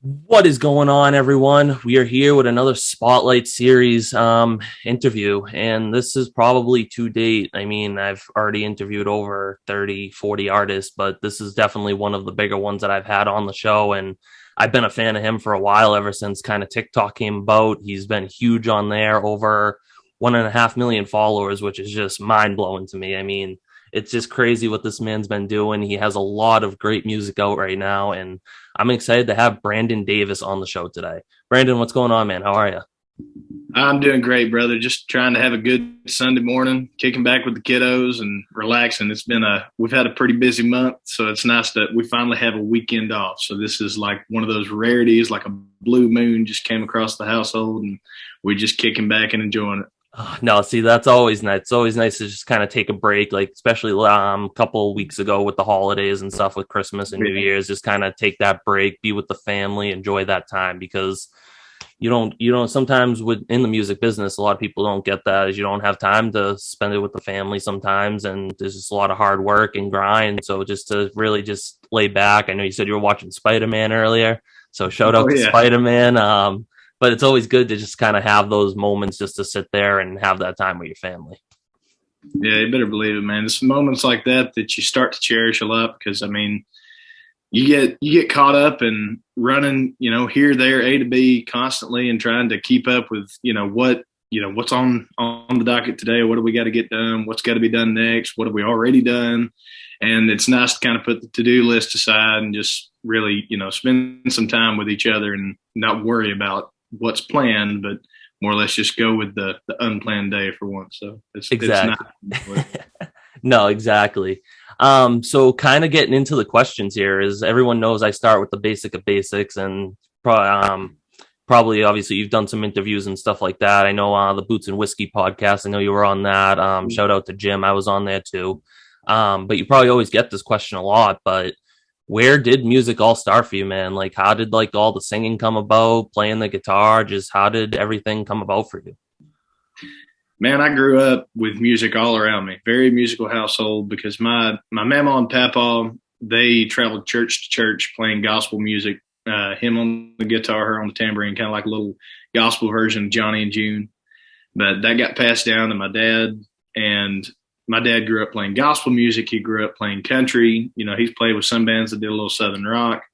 What is going on, everyone? We are here with another Spotlight Series interview, and this is probably to date. I mean, I've already interviewed over 30, 40 artists, but this is definitely one of the bigger ones that I've had on the show, and I've been a fan of him for a while, ever since kind of TikTok came about. He's been huge on there, over 1.5 million followers, which is just mind blowing to me. I mean, it's just crazy what this man's been doing. He has a lot of great music out right now, and I'm excited to have Brandon Davis on the show today. Brandon, what's going on, man? How are you? I'm doing great, brother. Just trying to have a good Sunday morning, kicking back with the kiddos and relaxing. We've had a pretty busy month, so it's nice that we finally have a weekend off. So this is like one of those rarities, like a blue moon just came across the household, and we're just kicking back and enjoying it. No, see, that's always nice. It's always nice to just kind of take a break, like especially a couple of weeks ago with the holidays and stuff, with Christmas and New Year's, just kind of take that break, be with the family, enjoy that time, because you don't sometimes in the music business, a lot of people don't get that, as you don't have time to spend it with the family sometimes, and there's just a lot of hard work and grind. So just to really just lay back. I know you said you were watching Spider-Man earlier, so shout Oh out to yeah, Spider-Man. But it's always good to just kind of have those moments just to sit there and have that time with your family. yeah, you better believe it, man. It's moments like that that you start to cherish a lot because I mean, you get caught up in running, here, there, A to B constantly and trying to keep up with, what's on the docket today. What do we got to get done? What's got to be done next? What have we already done? And it's nice to kind of put the to-do list aside and just really, spend some time with each other and not worry about what's planned, but more or less just go with the unplanned day for once. So it's Exactly. nice. No, exactly. So kind of getting into the questions here, is everyone knows I start with the basic of basics, and probably obviously you've done some interviews and stuff like that. I know the Boots and Whiskey podcast. I know you were on that. Shout out to Jim. I was on there too. But you probably always get this question a lot, but where did music all start for you, man? Like, how did like all the singing come about, playing the guitar? Just how did everything come about for you? Man, I grew up with music all around me. Very musical household because my mama and papa, they traveled church to church playing gospel music. Him on the guitar, her on the tambourine, kind of like a little gospel version of Johnny and June. But that got passed down to my dad, and my dad grew up playing gospel music. He grew up playing country. He's played with some bands that did a little southern rock,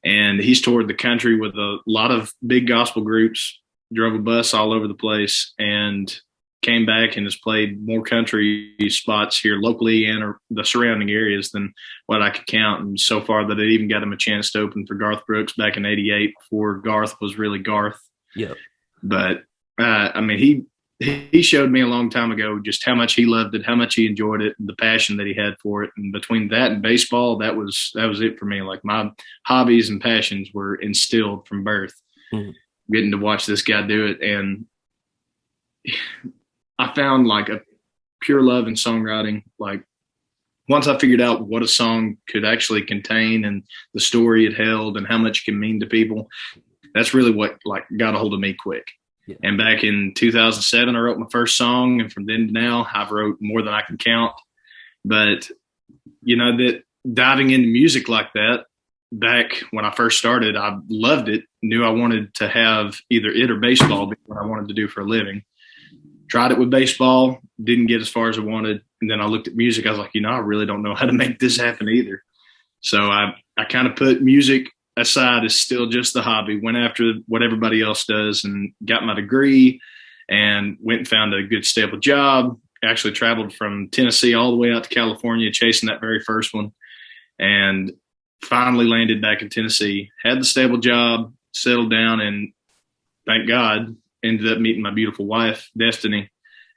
and he's toured the country with a lot of big gospel groups. Drove a bus all over the place, and came back and has played more country spots here locally and or the surrounding areas than what I could count. And so far that I even got him a chance to open for Garth Brooks back in '88 before Garth was really Garth. Yep. But I mean, he showed me a long time ago just how much he loved it, how much he enjoyed it, and the passion that he had for it. And between that and baseball, that was it for me. Like my hobbies and passions were instilled from birth. Mhm. Getting to watch this guy do it, and I found like a pure love in songwriting. Like once I figured out what a song could actually contain and the story it held and how much it can mean to people, that's really what like got a hold of me quick. Yeah. And back in 2007, I wrote my first song, and from then to now, I've wrote more than I can count. But that diving into music like that, back when I first started, I loved it. Knew I wanted to have either it or baseball be what I wanted to do for a living. Tried it with baseball, didn't get as far as I wanted. And then I looked at music. I was like, I really don't know how to make this happen either. So I kind of put music aside as still just the hobby, went after what everybody else does and got my degree and went and found a good stable job. Actually traveled from Tennessee all the way out to California, chasing that very first one, and finally landed back in Tennessee, had the stable job, settled down, and thank God ended up meeting my beautiful wife, Destiny,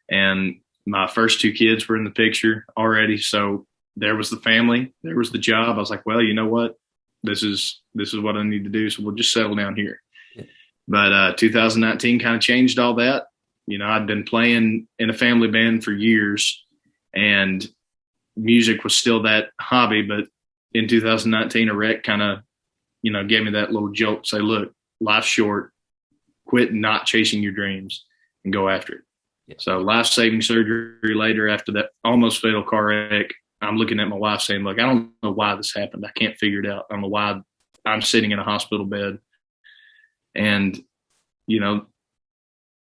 and my first two kids were in the picture already. So there was the family, there was the job. I was like, well, you know what? This is what I need to do. So we'll just settle down here. But 2019 kind of changed all that. I'd been playing in a family band for years, and music was still that hobby. But in 2019, a wreck kind of, gave me that little jolt. Say, look, life's short. Quit not chasing your dreams and go after it. Yeah. So life-saving surgery later after that almost fatal car wreck, I'm looking at my wife saying, look, I don't know why this happened. I can't figure it out. I don't know why I'm sitting in a hospital bed And, you know,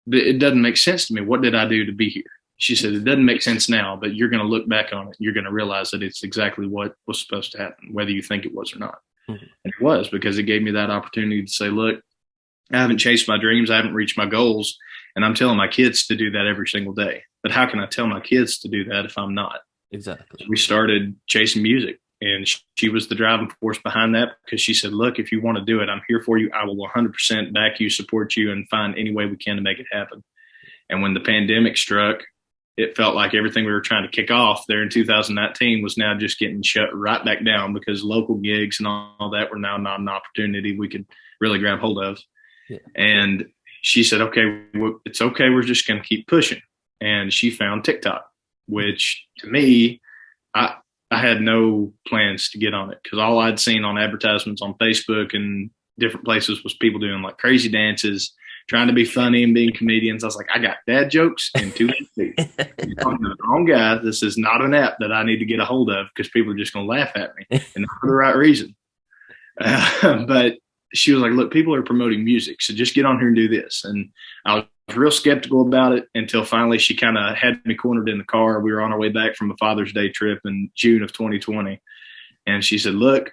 it doesn't make sense to me. What did I do to be here? She said, it doesn't make sense now, but you're going to look back on it. You're going to realize that it's exactly what was supposed to happen, whether you think it was or not. Mm-hmm. And it was, because it gave me that opportunity to say, look, I haven't chased my dreams. I haven't reached my goals. And I'm telling my kids to do that every single day. But how can I tell my kids to do that if I'm not? Exactly. So we started chasing music, and she was the driving force behind that, because she said, look, if you want to do it, I'm here for you. I will 100% back you, support you, and find any way we can to make it happen. And when the pandemic struck, it felt like everything we were trying to kick off there in 2019 was now just getting shut right back down, because local gigs and all that were now not an opportunity we could really grab hold of. Yeah. And she said, okay, well, it's okay. We're just going to keep pushing. And she found TikTok, which to me, I had no plans to get on it, because all I'd seen on advertisements on Facebook and different places was people doing like crazy dances, trying to be funny and being comedians. I was like, I got dad jokes and 2 feet. You're talking to the wrong guy. This is not an app that I need to get a hold of, because people are just going to laugh at me, and not for the right reason. But she was like, look, people are promoting music, so just get on here and do this. And I was real skeptical about it until finally she kind of had me cornered in the car. We were on our way back from a Father's Day trip in June of 2020. And she said, look,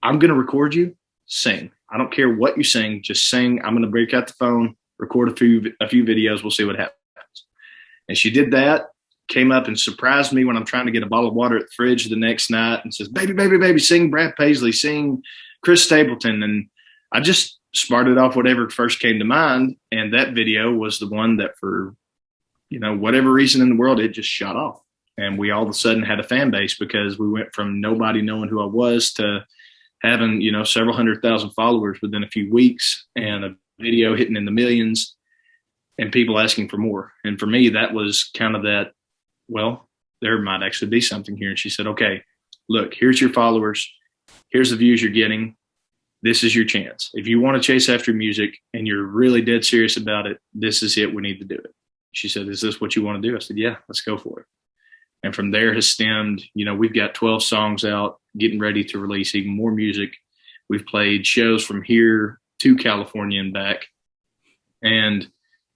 I'm going to record you. Sing. I don't care what you sing. Just sing. I'm going to break out the phone, record a few videos. We'll see what happens. And she did that, came up and surprised me when I'm trying to get a bottle of water at the fridge the next night, and says, baby, baby, baby, sing Brad Paisley, sing Chris Stapleton. And I just smarted off whatever first came to mind. And that video was the one that, for, whatever reason in the world, it just shot off. And we all of a sudden had a fan base, because we went from nobody knowing who I was to having, several 100,000 followers within a few weeks, and a video hitting in the millions, and people asking for more. And for me, that was kind of that, well, there might actually be something here. And she said, okay, look, here's your followers. Here's the views you're getting. This is your chance. If you want to chase after music and you're really dead serious about it, this is it. We need to do it. She said, is this what you want to do? I said, yeah, let's go for it. And from there has stemmed, we've got 12 songs out, getting ready to release even more music. We've played shows from here to California and back. And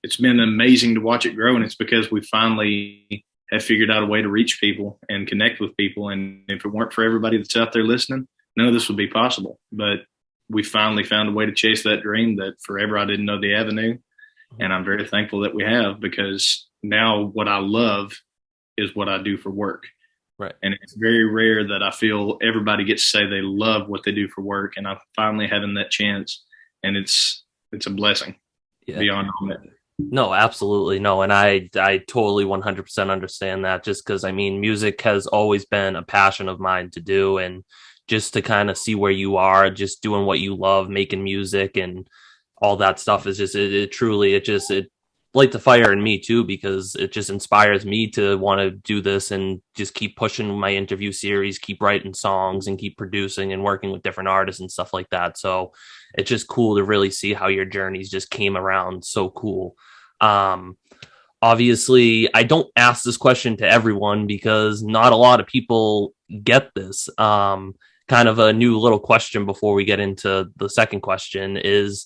it's been amazing to watch it grow. And it's because we finally have figured out a way to reach people and connect with people. And if it weren't for everybody that's out there listening, none of this would be possible. But we finally found a way to chase that dream that forever I didn't know the avenue. And I'm very thankful that we have, because now what I love is what I do for work. Right. And it's very rare that I feel everybody gets to say they love what they do for work. And I'm finally having that chance, and it's a blessing beyond all that. No, absolutely. No. And I totally 100% understand that, just because, music has always been a passion of mine to do. And just to kind of see where you are, just doing what you love, making music and all that stuff is just, it truly light the fire in me too, because it just inspires me to want to do this and just keep pushing my interview series, keep writing songs and keep producing and working with different artists and stuff like that. So it's just cool to really see how your journeys just came around. So cool. Obviously I don't ask this question to everyone, because not a lot of people get this. Kind of a new little question before we get into the second question is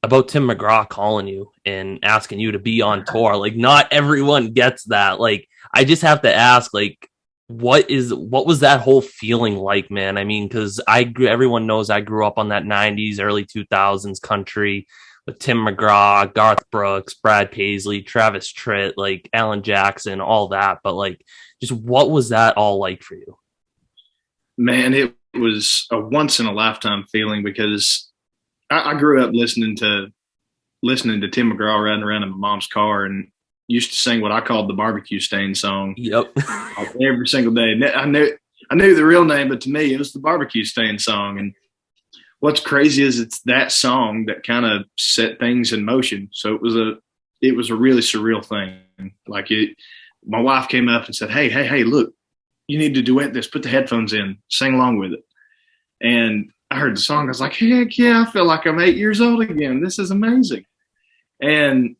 about Tim McGraw calling you and asking you to be on tour. Like, not everyone gets that. Like, I just have to ask, like, what was that whole feeling like, man? Because everyone knows I grew up on that 90s, early 2000s country with Tim McGraw, Garth Brooks, Brad Paisley, Travis Tritt, like Alan Jackson, all that. But like, just what was that all like for you? Man, it was a once in a lifetime feeling, because I grew up listening to Tim McGraw riding around in my mom's car, and used to sing what I called the barbecue stain song. Yep. Every single day. I knew the real name, but to me it was the barbecue stain song. And what's crazy is it's that song that kind of set things in motion. So it was a really surreal thing. Like, my wife came up and said, hey, look, you need to duet this, put the headphones in, sing along with it. And I heard the song. I was like, heck yeah, I feel like I'm 8 years old again. This is amazing. And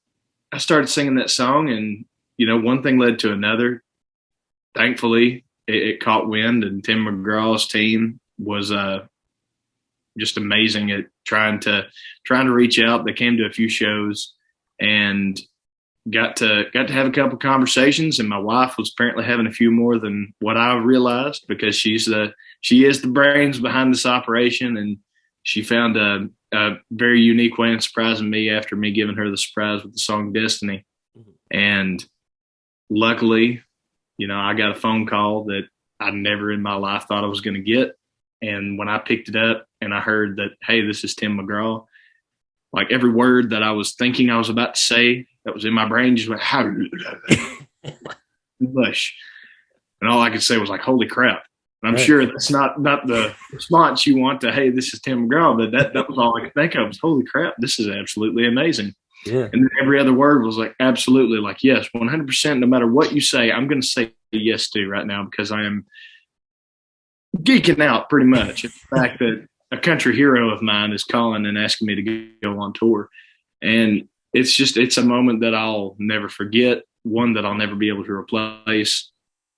I started singing that song, and, one thing led to another. Thankfully, it caught wind, and Tim McGraw's team was just amazing at trying to reach out. They came to a few shows and got to have a couple conversations, and my wife was apparently having a few more than what I realized, because she is the brains behind this operation, and she found a very unique way in surprising me after me giving her the surprise with the song Destiny. And luckily, I got a phone call that I never in my life thought I was going to get. And when I picked it up and I heard that, hey, this is Tim McGraw, like every word that I was thinking I was about to say that was in my brain just went, mush. And all I could say was like, holy crap. And I'm sure that's not the response you want to, hey, this is Tim McGraw, but that was all I could think of was, holy crap, this is absolutely amazing. Yeah. And then every other word was like, absolutely, like, yes, 100%, no matter what you say, I'm going to say yes to right now, because I am geeking out pretty much at the fact that a country hero of mine is calling and asking me to go on tour. And it's a moment that I'll never forget, one that I'll never be able to replace.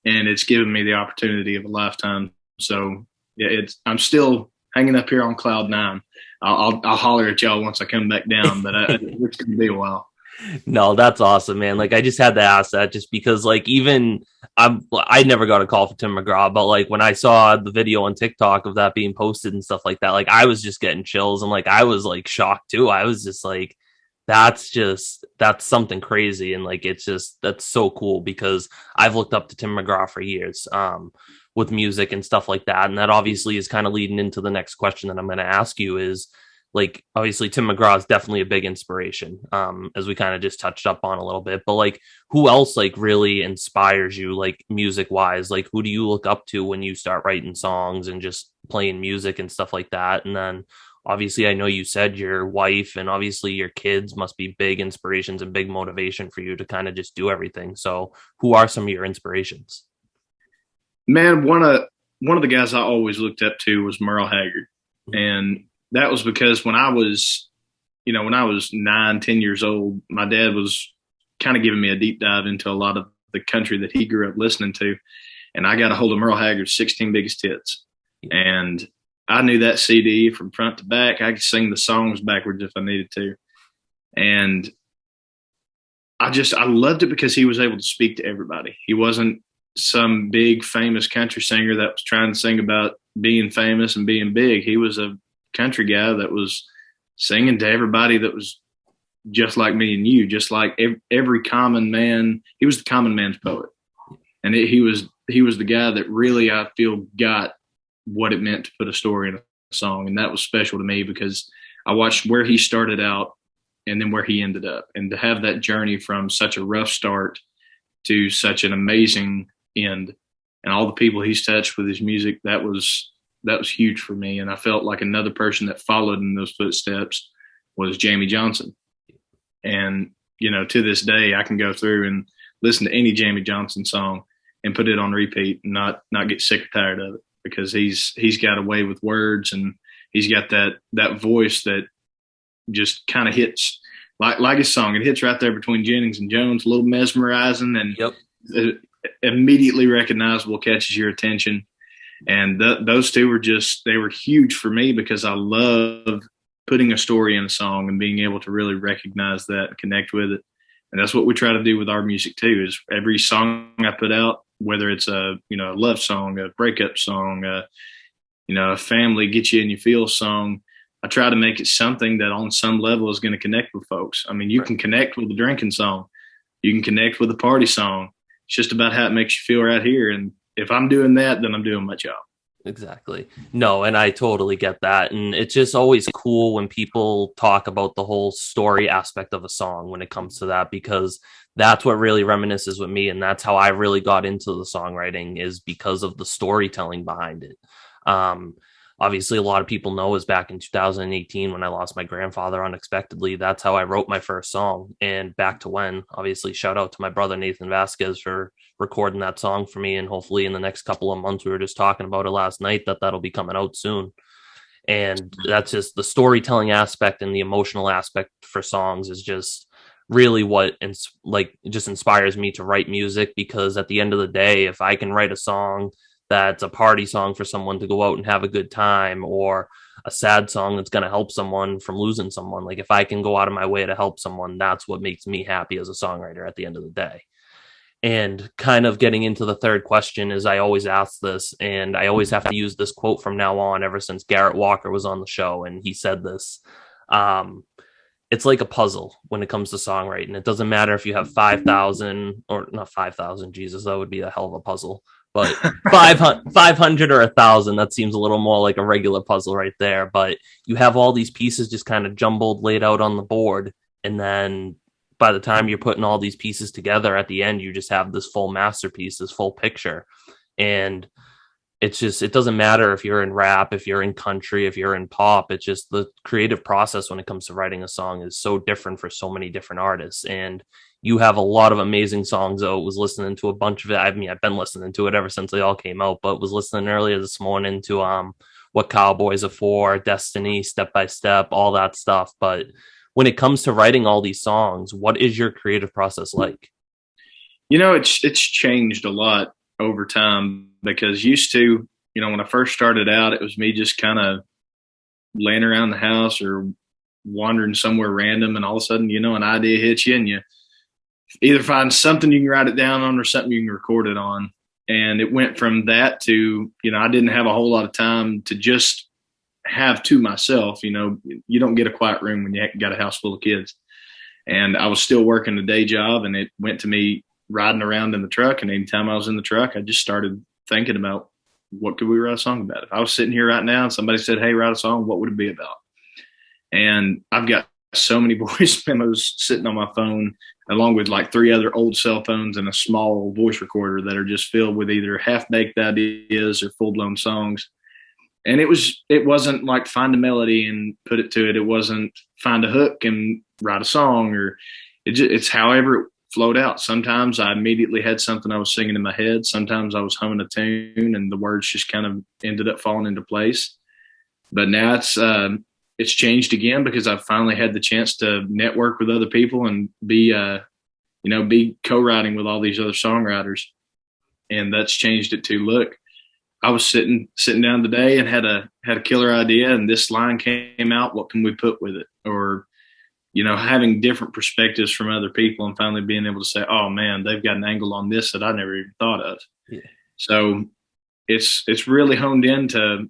And it's given me the opportunity of a lifetime. So yeah, I'm still hanging up here on cloud nine. I'll holler at y'all once I come back down, but it's going to be a while. No, that's awesome, man. Like, I just had to ask that just because, like, even I never got a call for Tim McGraw, but like when I saw the video on TikTok of that being posted and stuff like that, like I was just getting chills, and like I was like shocked too. I was just like, that's something crazy, and like that's so cool, because I've looked up to Tim McGraw for years with music and stuff like that, and that obviously is kind of leading into the next question that I'm going to ask you is, like, obviously Tim McGraw is definitely a big inspiration, as we kind of just touched up on a little bit, but like who else like really inspires you, like music wise? Like who do you look up to when you start writing songs and just playing music and stuff like that? And then obviously I know you said your wife and obviously your kids must be big inspirations and big motivation for you to kind of just do everything. So who are some of your inspirations? Man, one of the guys I always looked up to was Merle Haggard. And that was because when I was 9, 10 years old, my dad was kind of giving me a deep dive into a lot of the country that he grew up listening to. And I got a hold of Merle Haggard's 16 Biggest Hits. And I knew that CD from front to back. I could sing the songs backwards if I needed to. And I loved it because he was able to speak to everybody. He wasn't some big famous country singer that was trying to sing about being famous and being big. He was a country guy that was singing to everybody that was just like me and you, just like every common man. He was the common man's poet. And he was the guy that really, I feel, got what it meant to put a story in a song. And that was special to me because I watched where he started out and then where he ended up. And to have that journey from such a rough start to such an amazing end, and all the people he's touched with his music, that was huge for me. And I felt like another person that followed in those footsteps was Jamie Johnson. And, to this day, I can go through and listen to any Jamie Johnson song and put it on repeat and not get sick or tired of it, because he's got a way with words, and he's got that voice that just kind of hits like his song. It hits right there between Jennings and Jones, a little mesmerizing and immediately recognizable, catches your attention. And those two were huge for me because I love putting a story in a song and being able to really recognize that and connect with it. And that's what we try to do with our music too, is every song I put out, whether it's a love song, a breakup song, a family get you in your feel song, I try to make it something that on some level is going to connect with folks. I mean, you can connect with a drinking song. You can connect with a party song. It's just about how it makes you feel right here. And if I'm doing that, then I'm doing my job. Exactly. No, and I totally get that. And it's just always cool when people talk about the whole story aspect of a song when it comes to that, because that's what really reminisces with me. And that's how I really got into the songwriting, is because of the storytelling behind it. Obviously, a lot of people know is back in 2018 when I lost my grandfather unexpectedly. That's how I wrote my first song. And back to when, obviously, shout out to my brother Nathan Vasquez for recording that song for me. And hopefully in the next couple of months, we were just talking about it last night, that'll be coming out soon. And that's just the storytelling aspect and the emotional aspect for songs is just really what just inspires me to write music. Because at the end of the day, if I can write a song that's a party song for someone to go out and have a good time, or a sad song that's going to help someone from losing someone. Like if I can go out of my way to help someone, that's what makes me happy as a songwriter at the end of the day. And kind of getting into the third question is I always ask this, and I always have to use this quote from now on, ever since Garrett Walker was on the show. And he said this, um, it's like a puzzle when it comes to songwriting. It doesn't matter if you have 5,000 or not 5,000, Jesus, that would be a hell of a puzzle, but 500 or 1,000, that seems a little more like a regular puzzle right there. But you have all these pieces just kind of jumbled, laid out on the board. And then by the time you're putting all these pieces together at the end, you just have this full masterpiece, this full picture. And it's just, it doesn't matter if you're in rap, if you're in country, if you're in pop. It's just the creative process when it comes to writing a song is so different for so many different artists. And you have a lot of amazing songs. I was listening to a bunch of it. I mean, I've been listening to it ever since they all came out, but was listening earlier this morning to What Cowboys Are For, Destiny, Step by Step, all that stuff. But when it comes to writing all these songs, what is your creative process like? It's changed a lot over time, because used to, when I first started out, it was me just kind of laying around the house or wandering somewhere random, and all of a sudden, an idea hits you, and you either find something you can write it down on or something you can record it on. And it went from that to, I didn't have a whole lot of time to just have to myself. You don't get a quiet room when you got a house full of kids. And I was still working a day job, and it went to me riding around in the truck. And anytime I was in the truck, I just started thinking about, what could we write a song about? If I was sitting here right now and somebody said, hey, write a song, what would it be about? And I've got so many voice memos sitting on my phone, along with like 3 other old cell phones and a small voice recorder that are just filled with either half-baked ideas or full-blown songs. And it wasn't like find a melody and put it to it. It wasn't find a hook and write a song, or it's however it flowed out. Sometimes I immediately had something I was singing in my head. Sometimes I was humming a tune and the words just kind of ended up falling into place. But now it's changed again, because I've finally had the chance to network with other people and be co-writing with all these other songwriters. And that's changed it too. Look, I was sitting down today and had a killer idea, and this line came out. What can we put with it? Or, having different perspectives from other people, and finally being able to say, oh man, they've got an angle on this that I never even thought of. Yeah. So it's really honed into,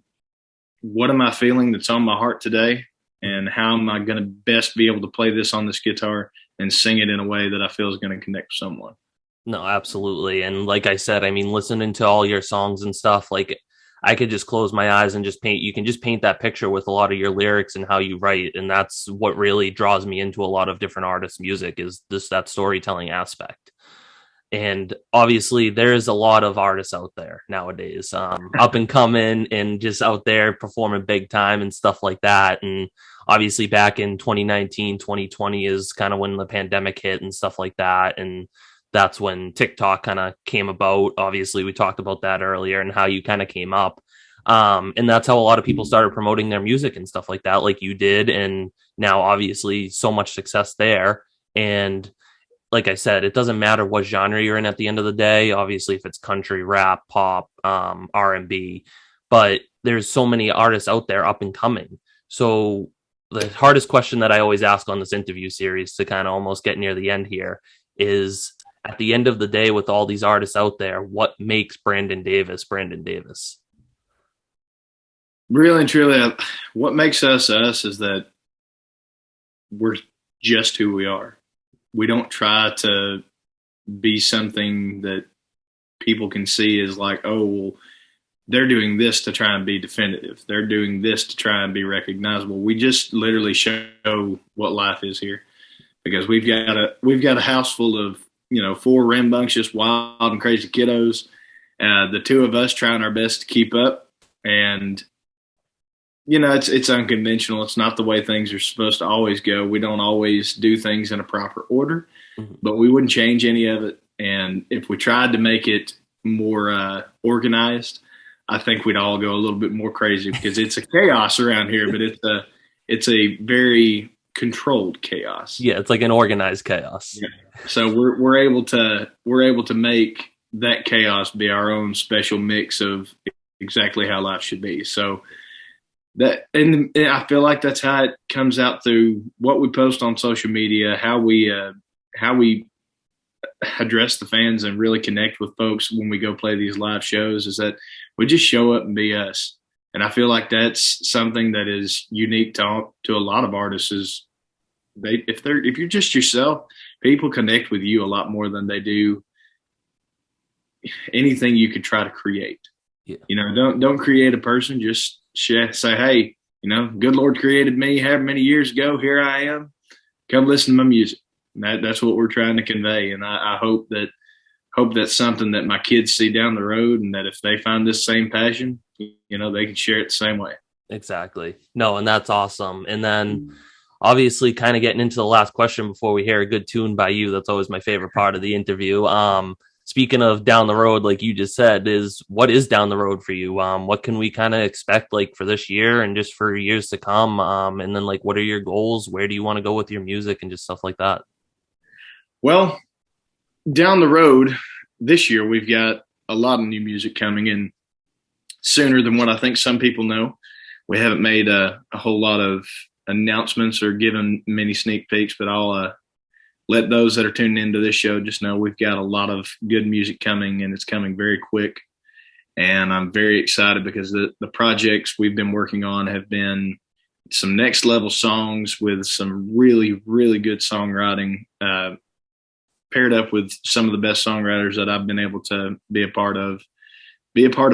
what am I feeling that's on my heart today, and how am I going to best be able to play this on this guitar and sing it in a way that I feel is going to connect with someone. No, absolutely. And like I said, I mean, listening to all your songs and stuff, like I could just close my eyes and just paint. You can just paint that picture with a lot of your lyrics and how you write. And that's what really draws me into a lot of different artists' music, is that storytelling aspect. And obviously there's a lot of artists out there nowadays, up and coming and just out there performing big time and stuff like that. And obviously back in 2019, 2020 is kind of when the pandemic hit and stuff like that. And that's when TikTok kind of came about. Obviously we talked about that earlier and how you kind of came up. And that's how a lot of people started promoting their music and stuff like that, like you did. And now obviously so much success there. And like I said, it doesn't matter what genre you're in at the end of the day. Obviously, if it's country, rap, pop, R&B, but there's so many artists out there up and coming. So the hardest question that I always ask on this interview series, to kind of almost get near the end here, is at the end of the day, with all these artists out there, what makes Brandon Davis Brandon Davis? Really and truly, what makes us is that we're just who we are. We don't try to be something that people can see as like, oh, well, they're doing this to try and be definitive. They're doing this to try and be recognizable. We just literally show what life is here, because we've got a house full of, 4 rambunctious, wild and crazy kiddos. The 2 of us trying our best to keep up, and it's unconventional. It's not the way things are supposed to always go. We don't always do things in a proper order, but we wouldn't change any of it. And if we tried to make it more organized, I think we'd all go a little bit more crazy, because it's a chaos around here, but it's a very controlled chaos. Yeah, it's like an organized chaos. Yeah. So we're able to make that chaos be our own special mix of exactly how life should be. So and I feel like that's how it comes out through what we post on social media, how we address the fans and really connect with folks when we go play these live shows, is that we just show up and be us. And I feel like that's something that is unique to a lot of artists. Is if you're just yourself, people connect with you a lot more than they do anything you could try to create. Yeah. Don't create a person. Just say, hey, good Lord created me however many years ago. Here I am. Come listen to my music. And that's what we're trying to convey. And I hope that's something that my kids see down the road, and that if they find this same passion, they can share it the same way. Exactly. No, and that's awesome. And then obviously kind of getting into the last question before we hear a good tune by you. That's always my favorite part of the interview. Speaking of down the road, like you just said, what is down the road for you? What can we kind of expect like for this year and just for years to come? And then like, what are your goals? Where do you want to go with your music and just stuff like that? Well, down the road this year, we've got a lot of new music coming in sooner than what I think some people know. We haven't made a whole lot of announcements or given many sneak peeks, but I'll let those that are tuning into this show just know we've got a lot of good music coming, and it's coming very quick. And I'm very excited because the projects we've been working on have been some next level songs with some really, really good songwriting, paired up with some of the best songwriters that I've been able to be a part of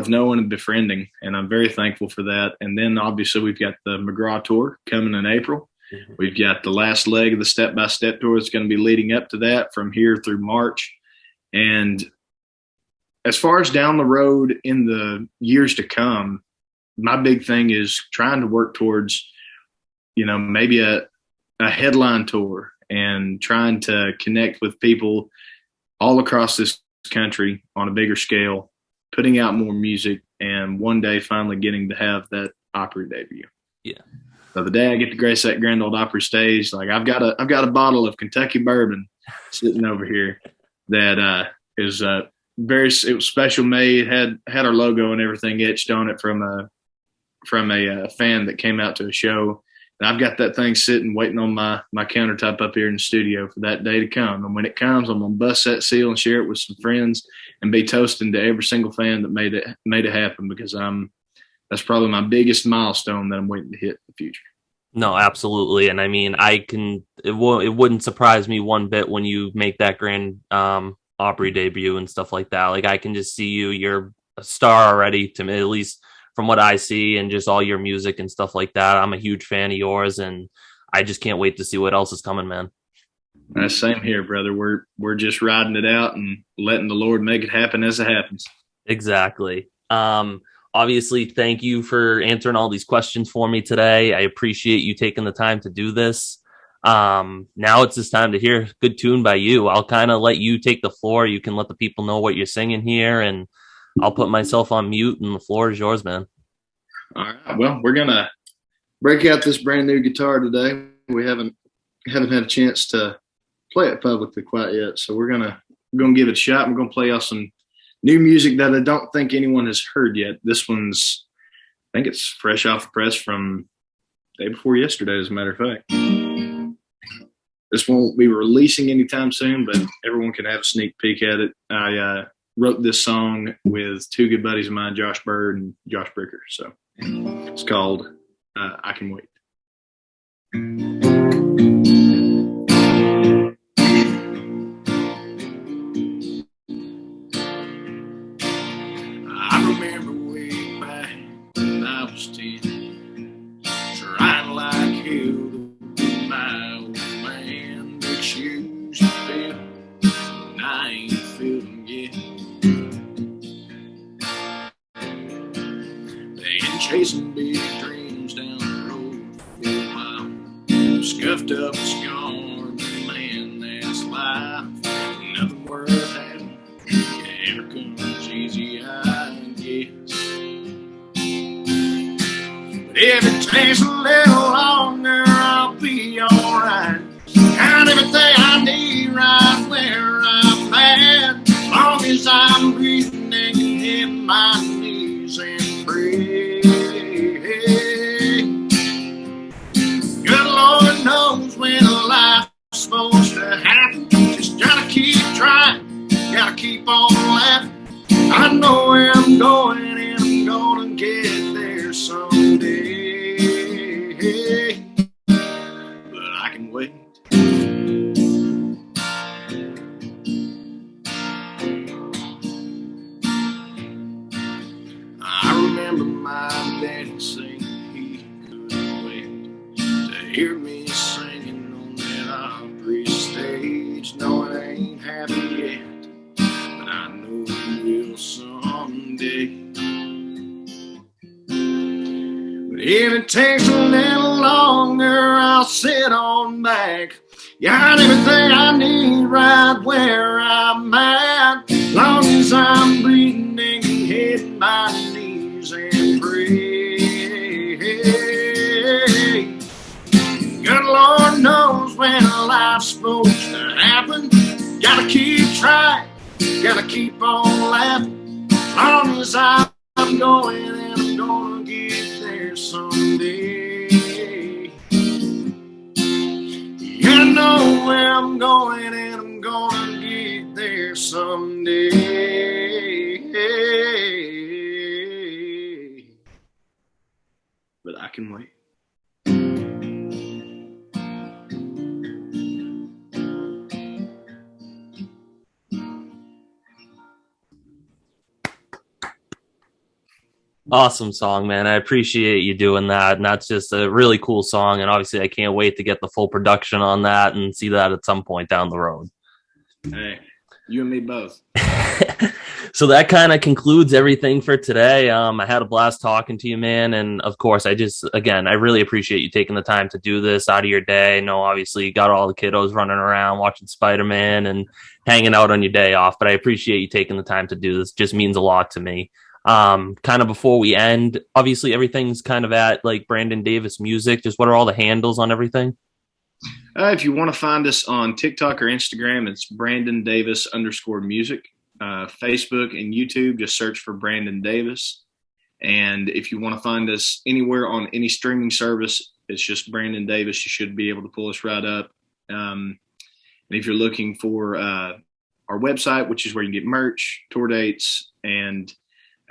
knowing and befriending. And I'm very thankful for that. And then obviously we've got the McGraw tour coming in April. Mm-hmm. We've got the last leg of the step-by-step tour that's going to be leading up to that from here through March. And as far as down the road in the years to come, my big thing is trying to work towards, maybe a headline tour, and trying to connect with people all across this country on a bigger scale, putting out more music, and one day finally getting to have that Opry debut. Yeah. So the day I get to grace that Grand Old Opry stage, like I've got a bottle of Kentucky bourbon sitting over here that is it was special made, had our logo and everything etched on it from a fan that came out to a show. And I've got that thing sitting waiting on my countertop up here in the studio for that day to come. And when it comes, I'm going to bust that seal and share it with some friends and be toasting to every single fan that made it happen, because that's probably my biggest milestone that I'm waiting to hit in the future. No, absolutely. And I mean, it wouldn't surprise me one bit when you make that Grand Opry debut and stuff like that. Like, I can just see you're a star already, to me, at least from what I see, and just all your music and stuff like that. I'm a huge fan of yours, and I just can't wait to see what else is coming, man. Same here, brother. We're just riding it out and letting the Lord make it happen as it happens. Exactly. Obviously, thank you for answering all these questions for me today. I appreciate you taking the time to do this. Now it's just time to hear a good tune by you. I'll kind of let you take the floor. You can let the people know what you're singing here, and I'll put myself on mute, and the floor is yours, man. All right. Well, we're going to break out this brand new guitar today. We haven't had a chance to play it publicly quite yet. So we're going to give it a shot. We're going to play out some new music that I don't think anyone has heard yet. This one's, I think it's fresh off the press from the day before yesterday, as a matter of fact. This won't be releasing anytime soon, but everyone can have a sneak peek at it. I wrote this song with two good buddies of mine, Josh Bird and Josh Bricker. So it's called I Can Wait. I remember way back when I was 10, trying like hell to be my old man. Big shoes to fill, and I ain't filled them yet. Been chasing big dreams down the road for a while, scuffed up and scarred, man, that's life. Nothing worth having ever comes easy, I guess. But if it takes a little longer, I'll be alright. Got everything I need right where I'm at, as long as I'm breathing and can hit my knees and breathe. keep on laughing. I know where I'm going and I'm gonna get there someday. But I can wait. I remember my daddy saying he couldn't wait to hear me singing on that Opry stage. No, it ain't happened yet, but I know it will someday. But if it takes a little longer, I'll sit on back. Got everything I need right where I'm at. Long as I'm breathing and hitting my knees and pray. Good Lord knows when life's supposed to happen. Gotta keep trying, gotta keep on laughing. Long as I'm going and I'm gonna get there someday. I know where I'm going and I'm gonna get there someday. But I can wait. Awesome song, man. I appreciate you doing that. And that's just a really cool song. And obviously, I can't wait to get the full production on that and see that at some point down the road. Hey, you and me both. So that kind of concludes everything for today. I had a blast talking to you, man. And of course, I really appreciate you taking the time to do this out of your day. I know, obviously, you got all the kiddos running around watching Spider-Man and hanging out on your day off. But I appreciate you taking the time to do this. It just means a lot to me. Kind of before we end, obviously everything's kind of at like Brandon Davis Music. Just what are all the handles on everything? If you want to find us on TikTok or Instagram, it's Brandon Davis _music. Facebook and YouTube, just search for Brandon Davis. And if you want to find us anywhere on any streaming service, it's just Brandon Davis. You should be able to pull us right up. And if you're looking for our website, which is where you can get merch, tour dates, and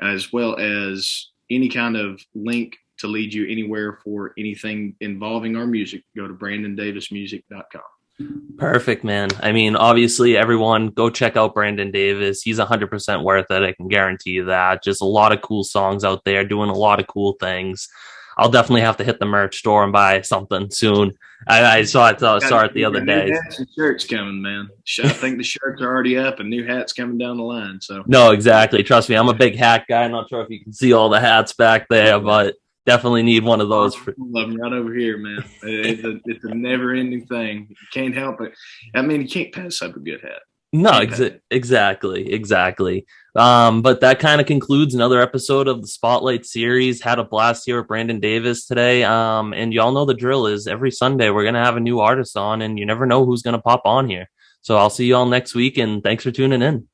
as well as any kind of link to lead you anywhere for anything involving our music, go to brandondavismusic.com. Perfect, man. I mean, obviously, everyone go check out Brandon Davis. He's 100% worth it. I can guarantee you that. Just a lot of cool songs out there, doing a lot of cool things. I'll definitely have to hit the merch store and buy something soon. I saw it the other day. Hats and shirts coming, man. I think the shirts are already up and new hats coming down the line. So no, exactly. Trust me, I'm a big hat guy. I'm not sure if you can see all the hats back there, but definitely need one of those. I love them right over here, man. It's a never-ending thing. You can't help it. I mean, you can't pass up a good hat. No, exactly. But that kind of concludes another episode of the Spotlight series. Had a blast here with Brandon Davis today. And y'all know the drill is every Sunday we're going to have a new artist on, and you never know who's going to pop on here. So I'll see y'all next week, and thanks for tuning in.